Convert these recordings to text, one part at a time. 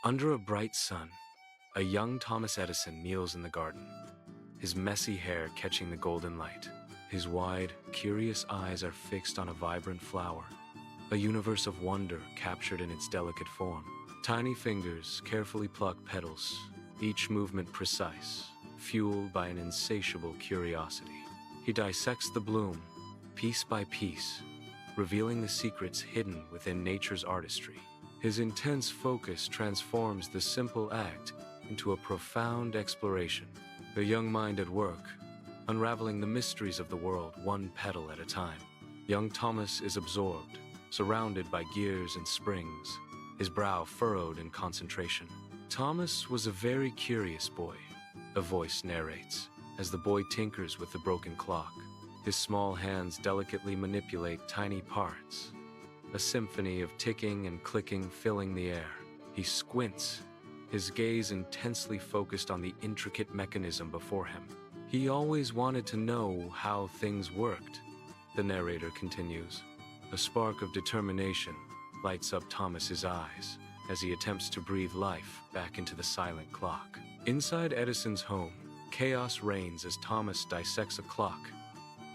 Under a bright sun, a young Thomas Edison kneels in the garden, his messy hair catching the golden light. His wide, curious eyes are fixed on a vibrant flower, a universe of wonder captured in its delicate form. Tiny fingers carefully pluck petals, each movement precise, fueled by an insatiable curiosity. He dissects the bloom, piece by piece, revealing the secrets hidden within nature's artistry. His intense focus transforms the simple act into a profound exploration. The young mind at work, unraveling the mysteries of the world one petal at a time. Young Thomas is absorbed, surrounded by gears and springs, his brow furrowed in concentration. Thomas was a very curious boy, a voice narrates, as the boy tinkers with the broken clock. His small hands delicately manipulate tiny parts, a symphony of ticking and clicking filling the air. He squints, his gaze intensely focused on the intricate mechanism before him. He always wanted to know how things worked, the narrator continues. A spark of determination lights up Thomas's eyes as he attempts to breathe life back into the silent clock. Inside Edison's home, chaos reigns as Thomas dissects a clock,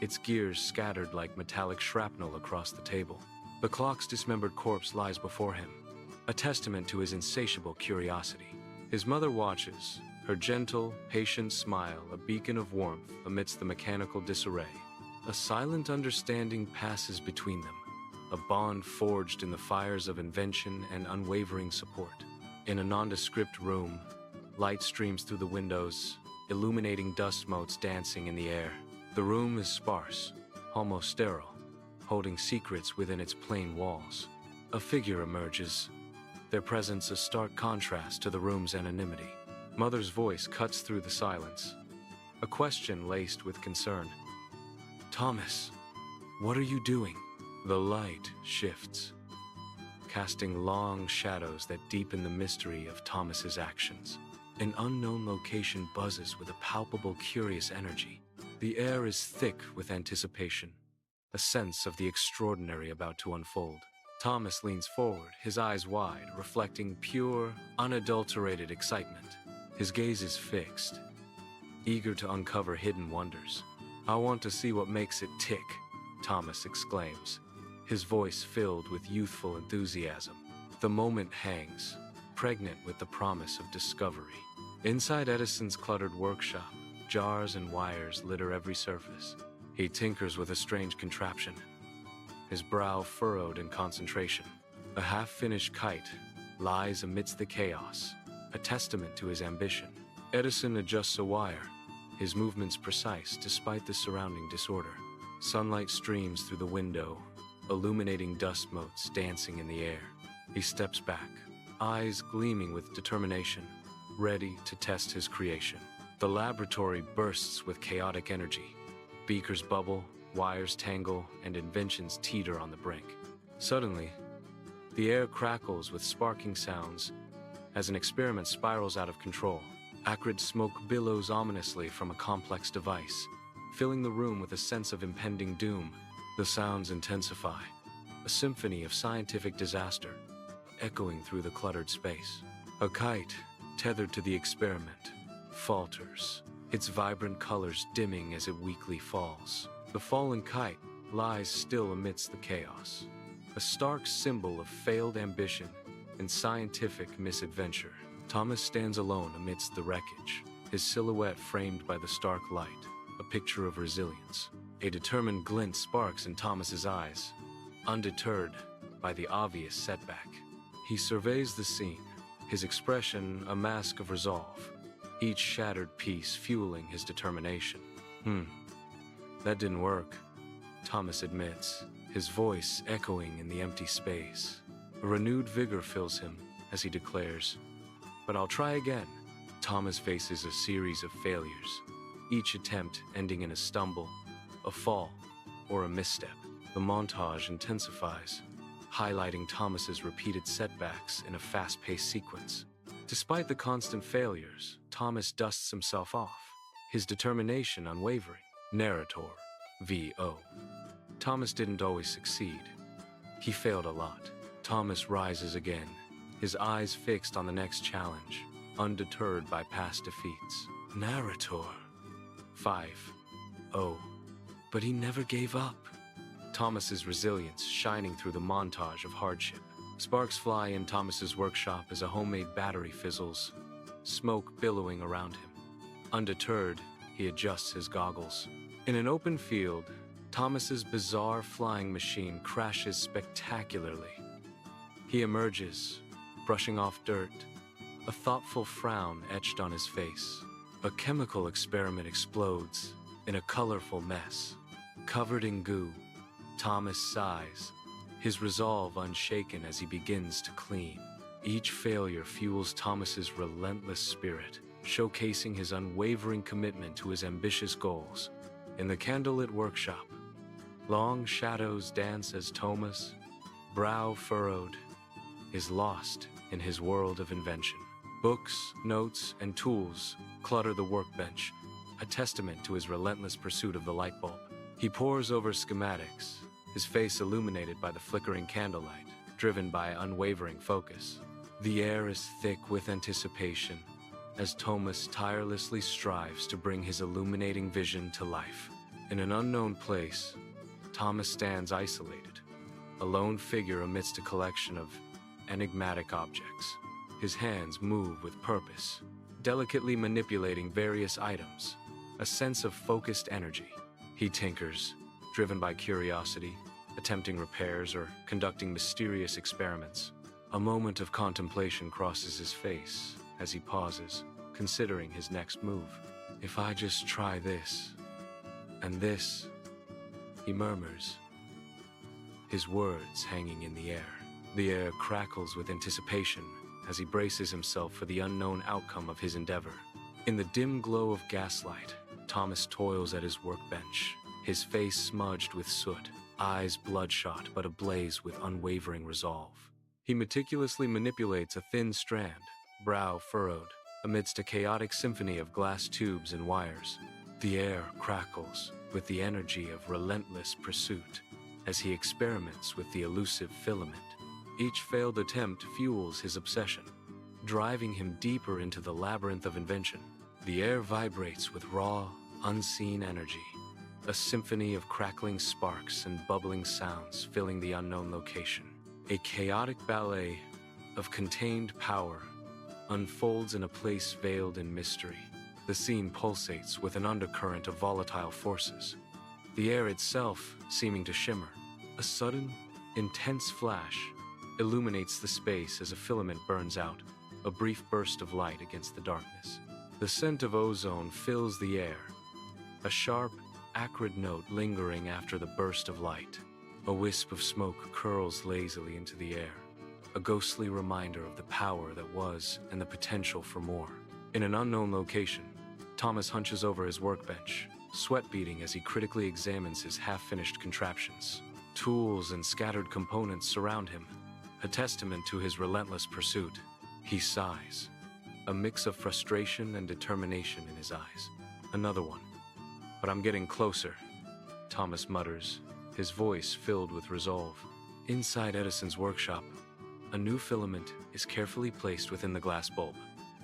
its gears scattered like metallic shrapnel across the table. The clock's dismembered corpse lies before him, a testament to his insatiable curiosity. His mother watches, her gentle, patient smile a beacon of warmth amidst the mechanical disarray. A silent understanding passes between them, a bond forged in the fires of invention and unwavering support. In a nondescript room, light streams through the windows, illuminating dust motes dancing in the air. The room is sparse, almost sterile, holding secrets within its plain walls. A figure emerges, their presence a stark contrast to the room's anonymity. Mother's voice cuts through the silence, a question laced with concern. "Thomas, what are you doing?" The light shifts, casting long shadows that deepen the mystery of Thomas's actions. An unknown location buzzes with a palpable, curious energy. The air is thick with anticipation, a sense of the extraordinary about to unfold. Thomas leans forward, his eyes wide, reflecting pure, unadulterated excitement. His gaze is fixed, eager to uncover hidden wonders. "I want to see what makes it tick," Thomas exclaims, his voice filled with youthful enthusiasm. The moment hangs, pregnant with the promise of discovery. Inside Edison's cluttered workshop, jars and wires litter every surface. He tinkers with a strange contraption, his brow furrowed in concentration. A half-finished kite lies amidst the chaos, a testament to his ambition. Edison adjusts a wire, his movements precise despite the surrounding disorder. Sunlight streams through the window, illuminating dust motes dancing in the air. He steps back, eyes gleaming with determination, ready to test his creation. The laboratory bursts with chaotic energy. Beakers bubble, wires tangle, and inventions teeter on the brink. Suddenly, the air crackles with sparking sounds as an experiment spirals out of control. Acrid smoke billows ominously from a complex device, filling the room with a sense of impending doom. The sounds intensify, a symphony of scientific disaster, echoing through the cluttered space. A kite, tethered to the experiment, falters, its vibrant colors dimming as it weakly falls. The fallen kite lies still amidst the chaos, a stark symbol of failed ambition and scientific misadventure. Thomas stands alone amidst the wreckage, his silhouette framed by the stark light, a picture of resilience. A determined glint sparks in Thomas's eyes, undeterred by the obvious setback. He surveys the scene, his expression a mask of resolve, each shattered piece fueling his determination. That didn't work, Thomas admits, his voice echoing in the empty space. A renewed vigor fills him as he declares, "But I'll try again." Thomas faces a series of failures, each attempt ending in a stumble, a fall, or a misstep. The montage intensifies, highlighting Thomas's repeated setbacks in a fast-paced sequence. Despite the constant failures, Thomas dusts himself off, his determination unwavering. Narrator, V.O. Thomas didn't always succeed. He failed a lot. Thomas rises again, his eyes fixed on the next challenge, undeterred by past defeats. Narrator. 5. Oh, but he never gave up. Thomas's resilience shining through the montage of hardship. Sparks fly in Thomas's workshop as a homemade battery fizzles, smoke billowing around him. Undeterred, he adjusts his goggles. In an open field, Thomas's bizarre flying machine crashes spectacularly. He emerges, brushing off dirt, a thoughtful frown etched on his face. A chemical experiment explodes in a colorful mess. Covered in goo, Thomas sighs, his resolve unshaken as he begins to clean. Each failure fuels Thomas's relentless spirit, showcasing his unwavering commitment to his ambitious goals. In the candlelit workshop, long shadows dance as Thomas, brow furrowed, is lost in his world of invention. Books, notes, and tools clutter the workbench, a testament to his relentless pursuit of the light bulb. He pores over schematics, his face illuminated by the flickering candlelight, driven by unwavering focus. The air is thick with anticipation as Thomas tirelessly strives to bring his illuminating vision to life. In an unknown place, Thomas stands isolated, a lone figure amidst a collection of enigmatic objects. His hands move with purpose, delicately manipulating various items, a sense of focused energy. He tinkers, driven by curiosity, attempting repairs or conducting mysterious experiments. A moment of contemplation crosses his face as he pauses, considering his next move. If I just try this, and this, he murmurs, his words hanging in the air. The air crackles with anticipation as he braces himself for the unknown outcome of his endeavor. In the dim glow of gaslight, Thomas toils at his workbench, his face smudged with soot, eyes bloodshot but ablaze with unwavering resolve. He meticulously manipulates a thin strand, brow furrowed, amidst a chaotic symphony of glass tubes and wires. The air crackles with the energy of relentless pursuit as he experiments with the elusive filament. Each failed attempt fuels his obsession, driving him deeper into the labyrinth of invention. The air vibrates with raw, unseen energy, a symphony of crackling sparks and bubbling sounds filling the unknown location. A chaotic ballet of contained power unfolds in a place veiled in mystery. The scene pulsates with an undercurrent of volatile forces, the air itself seeming to shimmer. A sudden, intense flash illuminates the space as a filament burns out, a brief burst of light against the darkness. The scent of ozone fills the air, a sharp, acrid note lingering after the burst of light. A wisp of smoke curls lazily into the air, a ghostly reminder of the power that was and the potential for more. In an unknown location, Thomas hunches over his workbench, sweat beading as he critically examines his half-finished contraptions. Tools and scattered components surround him, a testament to his relentless pursuit. He sighs, a mix of frustration and determination in his eyes. Another one. But I'm getting closer, Thomas mutters, his voice filled with resolve. Inside Edison's workshop, a new filament is carefully placed within the glass bulb.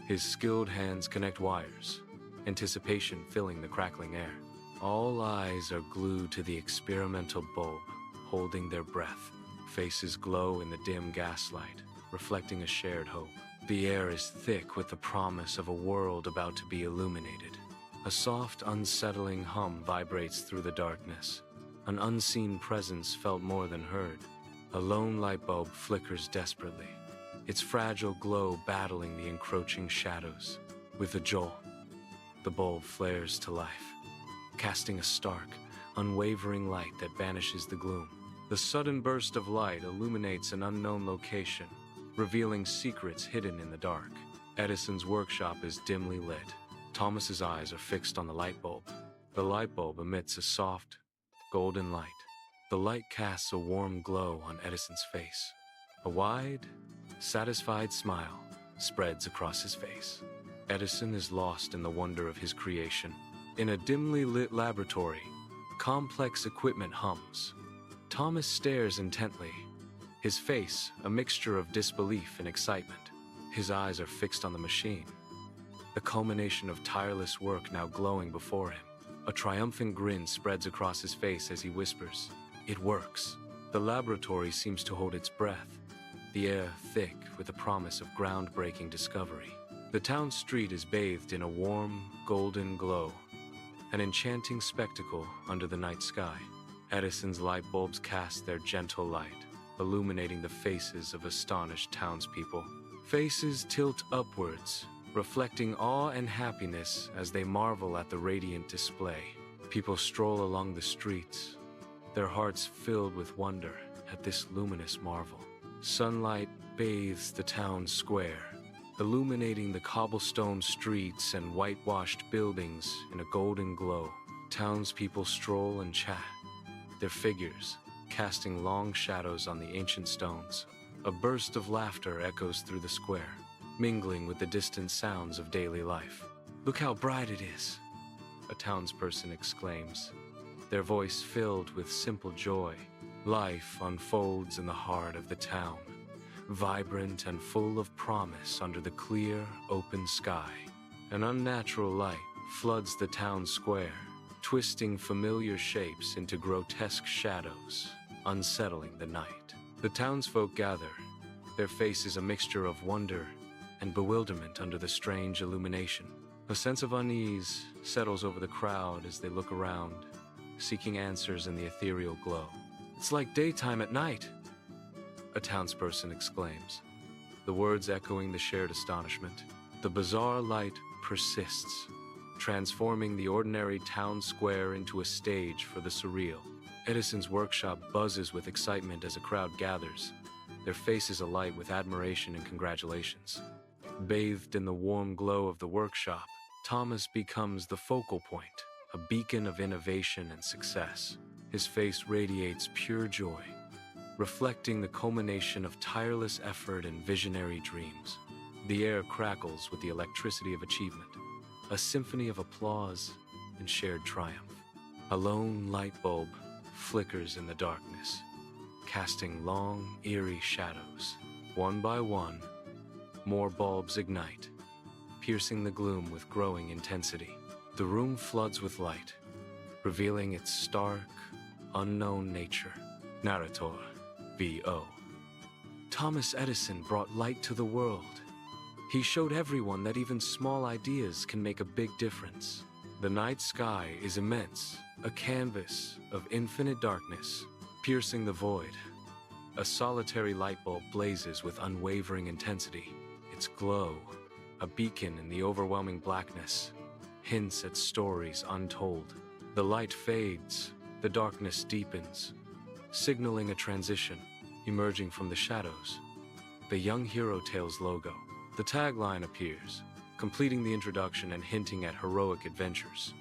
His skilled hands connect wires, anticipation filling the crackling air. All eyes are glued to the experimental bulb, holding their breath. Faces glow in the dim gaslight, reflecting a shared hope. The air is thick with the promise of a world about to be illuminated. A soft, unsettling hum vibrates through the darkness. An unseen presence felt more than heard. A lone light bulb flickers desperately, its fragile glow battling the encroaching shadows. With a jolt, the bulb flares to life, casting a stark, unwavering light that banishes the gloom. The sudden burst of light illuminates an unknown location, revealing secrets hidden in the dark. Edison's workshop is dimly lit. Thomas's eyes are fixed on the light bulb. The light bulb emits a soft, golden light. The light casts a warm glow on Edison's face. A wide, satisfied smile spreads across his face. Edison is lost in the wonder of his creation. In a dimly lit laboratory, complex equipment hums. Thomas stares intently, His face, a mixture of disbelief and excitement. His eyes are fixed on the machine, the culmination of tireless work now glowing before him. A triumphant grin spreads across his face as he whispers, "It works." The laboratory seems to hold its breath, the air thick with the promise of groundbreaking discovery. The town street is bathed in a warm, golden glow, an enchanting spectacle under the night sky. Edison's light bulbs cast their gentle light, illuminating the faces of astonished townspeople. Faces tilt upwards, reflecting awe and happiness as they marvel at the radiant display. People stroll along the streets, their hearts filled with wonder at this luminous marvel. Sunlight bathes the town square, illuminating the cobblestone streets and whitewashed buildings in a golden glow. Townspeople stroll and chat, their figures casting long shadows on the ancient stones. A burst of laughter echoes through the square, mingling with the distant sounds of daily life. "Look how bright it is," a townsperson exclaims, their voice filled with simple joy. Life unfolds in the heart of the town, vibrant and full of promise under the clear, open sky. An unnatural light floods the town square, twisting familiar shapes into grotesque shadows, unsettling the night. The townsfolk gather, their faces a mixture of wonder and bewilderment under the strange illumination. A sense of unease settles over the crowd as they look around, seeking answers in the ethereal glow. "It's like daytime at night," a townsperson exclaims, the words echoing the shared astonishment. The bizarre light persists, transforming the ordinary town square into a stage for the surreal. Edison's workshop buzzes with excitement as a crowd gathers, their faces alight with admiration and congratulations. Bathed in the warm glow of the workshop, Thomas becomes the focal point, a beacon of innovation and success. His face radiates pure joy, reflecting the culmination of tireless effort and visionary dreams. The air crackles with the electricity of achievement, a symphony of applause and shared triumph. A lone light bulb flickers in the darkness, casting long, eerie shadows. One by one, more bulbs ignite, piercing the gloom with growing intensity. The room floods with light, revealing its stark, unknown nature. Narrator, V.O. Thomas Edison brought light to the world. He showed everyone that even small ideas can make a big difference. The night sky is immense, a canvas of infinite darkness, piercing the void. A solitary light bulb blazes with unwavering intensity. Its glow, a beacon in the overwhelming blackness, hints at stories untold. The light fades, the darkness deepens, signaling a transition. Emerging from the shadows, the Young Hero Tales logo. The tagline appears, completing the introduction and hinting at heroic adventures.